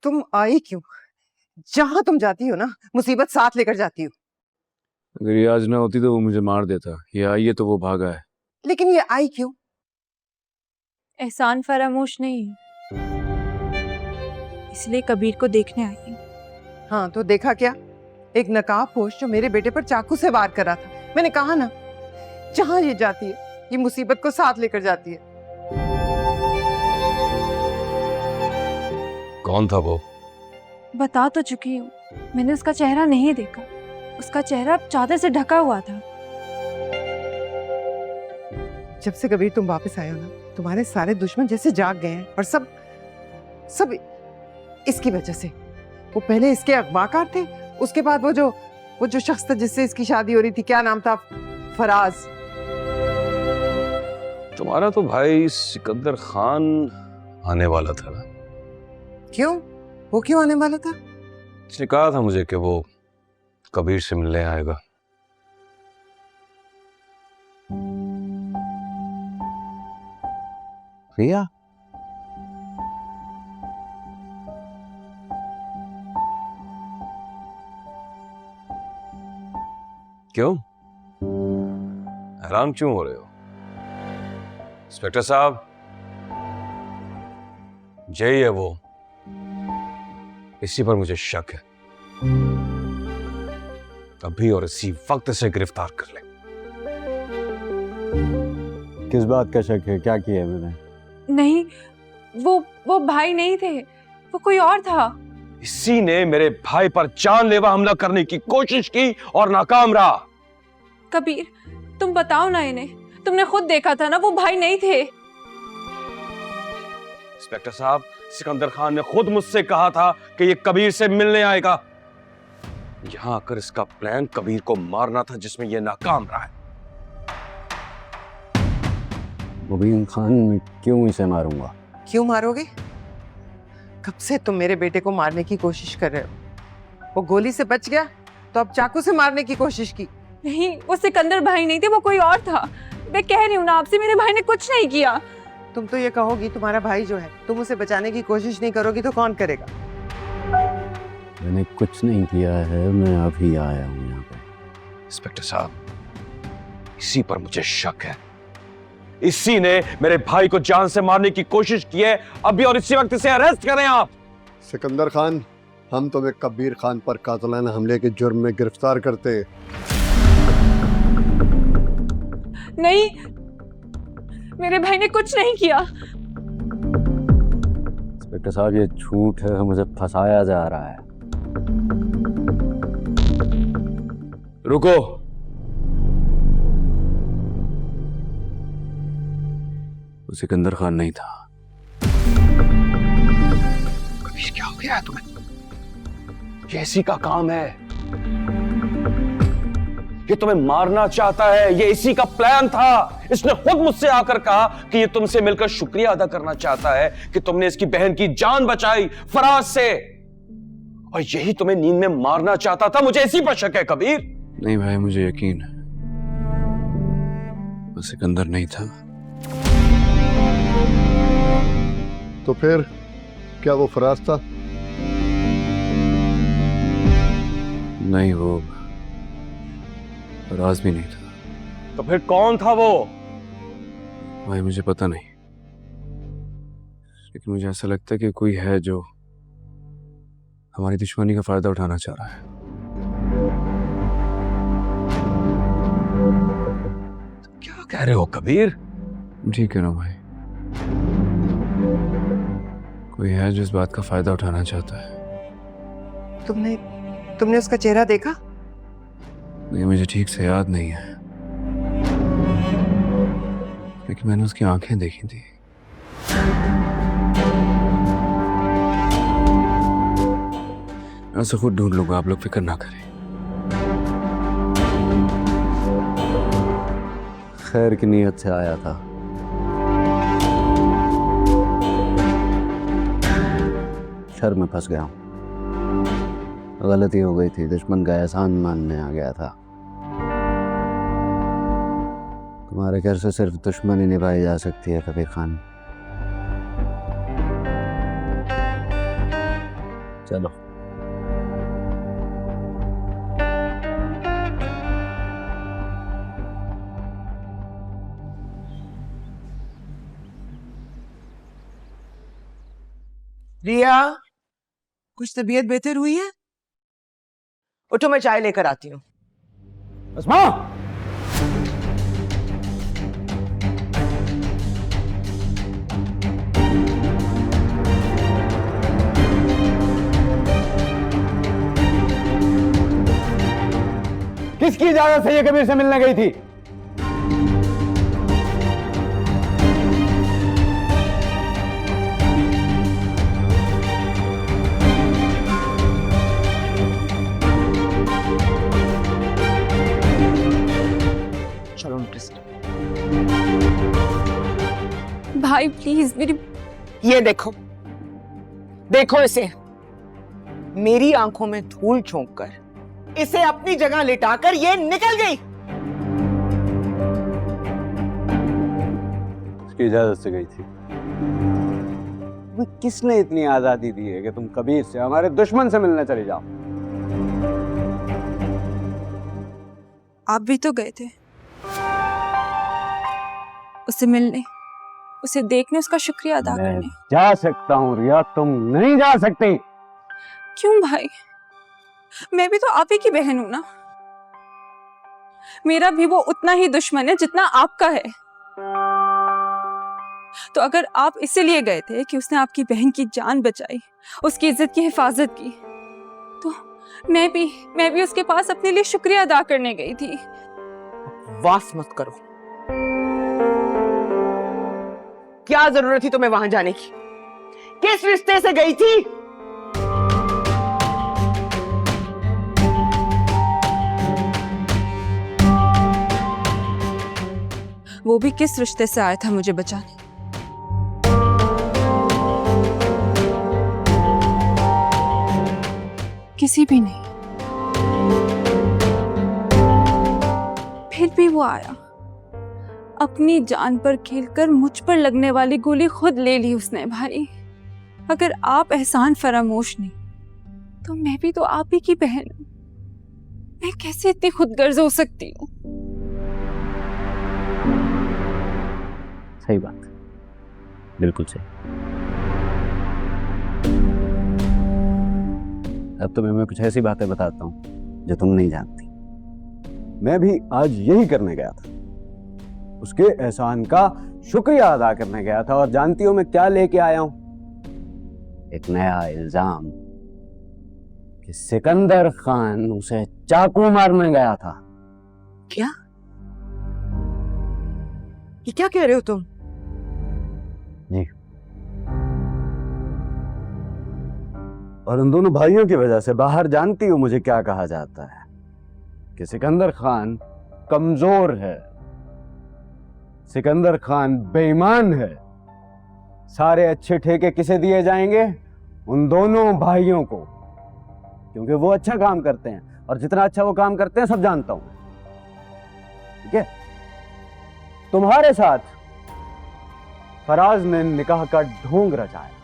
तुम आई क्यों? जहां तुम जाती हो ना, मुसीबत साथ लेकर जाती हो। अगर ये आज ना होती तो वो मुझे मार देता। ये आई है तो वो भागा है। लेकिन ये आई क्यों? एहसान फरामोश नहीं है, इसलिए कबीर को देखने आई हूँ। हाँ तो देखा क्या? एक नकाबपोश जो मेरे बेटे पर चाकू से वार कर रहा था। मैंने कहा ना, जहां ये जाती है ये मुसीबत को साथ लेकर जाती है। कौन था वो? बता तो चुकी हूँ, मैंने उसका चेहरा नहीं देखा। उसका चेहरा चादर से ढका हुआ था। जब से कबीर तुम वापस आए हो ना, तुम्हारे सारे दुश्मन जैसे जाग गए हैं, और सब इसकी वजह से। वो पहले इसके अगवाकार थे, उसके बाद वो जो शख्स था जिससे इसकी शादी हो रही थी, क्या नाम था? फराज। तुम्हारा तो भाई सिकंदर खान आने वाला था ना? क्यों? वो क्यों आने वाला था? उसने कहा था मुझे कि वो कबीर से मिलने आएगा। रिया, क्यों? हैरान क्यों हो रहे हो? इंस्पेक्टर साहब, यही है वो। इसी पर मुझे शक है। अभी और इसी वक्त से गिरफ्तार कर ले। किस बात का शक है? क्या किया है मैंने? नहीं, वो भाई नहीं थे, वो कोई और था। इसी ने मेरे भाई पर जानलेवा हमला करने की कोशिश की और नाकाम रहा। कबीर, तुम बताओ ना इन्हें, तुमने खुद देखा था ना, वो भाई नहीं थे। इंस्पेक्टर साहब, सिकंदर खान ने खुद मुझसे कहा था कि ये कबीर से मिलने आएगा। यहां आकर इसका प्लान कबीर को मारना था, जिसमें ये नाकाम रहा है। मुबीन खान, मैं क्यों इसे मारूंगा? क्यों मारोगे? कब से तुम मेरे बेटे को मारने की कोशिश कर रहे हो? वो गोली से बच गया तो अब चाकू से मारने की कोशिश की। नहीं, वो सिकंदर भाई नहीं थे, वो कोई और था। मैं कह रही हूँ ना आपसे, मेरे भाई ने कुछ नहीं किया। तुम तो ये कहोगी तुम्हारा भाई जो है, तुम उसे बचाने की कोशिश नहीं करोगी तो कौन करेगा? मैंने कुछ नहीं किया है, मैं अभी आया हूँ यहाँ पे। इंस्पेक्टर साहब, इसी पर मुझे शक है। इसी ने मेरे भाई को जान से मारने की कोशिश की है। अभी और इसी वक्त इसे अरेस्ट करें आप। सिकंदर खान, हम तुम्हें कबीर खान पर कातिलाना हमले के जुर्म में गिरफ्तार करते। नहीं, मेरे भाई ने कुछ नहीं किया। इंस्पेक्टर साहब, ये झूठ है, मुझे फंसाया जा रहा है। रुको। वो सिकंदर खान नहीं था। कबीर, क्या हो गया है तुम्हें? ये इसी का काम है। ये तुम्हें मारना चाहता है, ये इसी का प्लान था। इसने खुद मुझसे आकर कहा कि ये तुमसे मिलकर शुक्रिया अदा करना चाहता है कि तुमने इसकी बहन की जान बचाई फराज से, और यही तुम्हें नींद में मारना चाहता था। मुझे इसी पर शक है कबीर। नहीं भाई, मुझे यकीन है वो सिकंदर नहीं था। तो फिर क्या वो फराज था? नहीं, वो फराज भी नहीं था। तो फिर कौन था वो? भाई मुझे पता नहीं, लेकिन मुझे ऐसा लगता है कि कोई है जो हमारी दुश्मनी का फायदा उठाना चाह रहा है। तो क्या कह रहे हो कबीर? ठीक है ना भाई, कोई है जो इस बात का फायदा उठाना चाहता है। तुमने उसका चेहरा देखा? नहीं, मुझे ठीक से याद नहीं है, लेकिन मैंने उसकी आंखें देखी थी। मैं उसे खुद ढूंढ लूंगा, आप लोग फिक्र ना करें। खैर की नीयत से आया था। शर में फंस गया हूँ। गलती हो गई थी, दुश्मन का एहसान मानने आ गया था। तुम्हारे घर से सिर्फ दुश्मनी निभाई जा सकती है कबीर खान। चलो। रिया, कुछ तबीयत बेहतर हुई है? उठो, मैं चाय लेकर आती हूँ। अस्मा, किसकी इजाजत से ये कबीर से मिलने गई थी? चलो इंटरेस्ट। भाई प्लीज मेरी ये देखो, देखो इसे। मेरी आंखों में धूल झोंक कर इसे अपनी जगह लिटाकर ये निकल गई। उसकी इजाजत से गई थी। तुम्हें किसने इतनी आजादी दी है कि तुम कबीर से हमारे दुश्मन से मिलने चले जाओ? आप भी तो गए थे उसे मिलने, उसे देखने, उसका शुक्रिया अदा मैं करने। जा सकता हूँ रिया, तुम नहीं जा सकती। क्यों भाई? मैं भी तो आप ही की बहन हूं ना। मेरा भी वो उतना ही दुश्मन है जितना आपका है। तो अगर आप इसीलिए गए थे कि उसने आपकी बहन की जान बचाई, उसकी इज्जत की हिफाजत की, तो मैं भी उसके पास अपने लिए शुक्रिया अदा करने गई थी। वास मत करो। क्या जरूरत थी तुम्हें वहां जाने की? किस रिश्ते से गई थी? वो भी किस रिश्ते से आया था मुझे बचाने? किसी भी नहीं। फिर भी वो आया, अपनी जान पर खेलकर मुझ पर लगने वाली गोली खुद ले ली उसने। भाई, अगर आप एहसान फरामोश नहीं तो मैं भी तो आप ही की बहन हूं। मैं कैसे इतनी खुदगर्ज हो सकती हूँ? सही बात, बिल्कुल सही। अब तो मैं कुछ ऐसी बातें बताता हूं जो तुम नहीं जानती। मैं भी आज यही करने गया था, उसके एहसान का शुक्रिया अदा करने गया था। और जानती हो मैं क्या लेके आया हूं? एक नया इल्जाम कि सिकंदर खान उसे चाकू मारने गया था। क्या? ये क्या कह रहे हो तुम? जी, और उन दोनों भाइयों की वजह से बाहर जानती हो मुझे क्या कहा जाता है कि सिकंदर खान कमजोर है, सिकंदर खान बेईमान है। सारे अच्छे ठेके किसे दिए जाएंगे? उन दोनों भाइयों को, क्योंकि वो अच्छा काम करते हैं और जितना अच्छा वो काम करते हैं सब जानता हूं। ठीक है, तुम्हारे साथ फराज ने निकाह का ढोंग रचाया।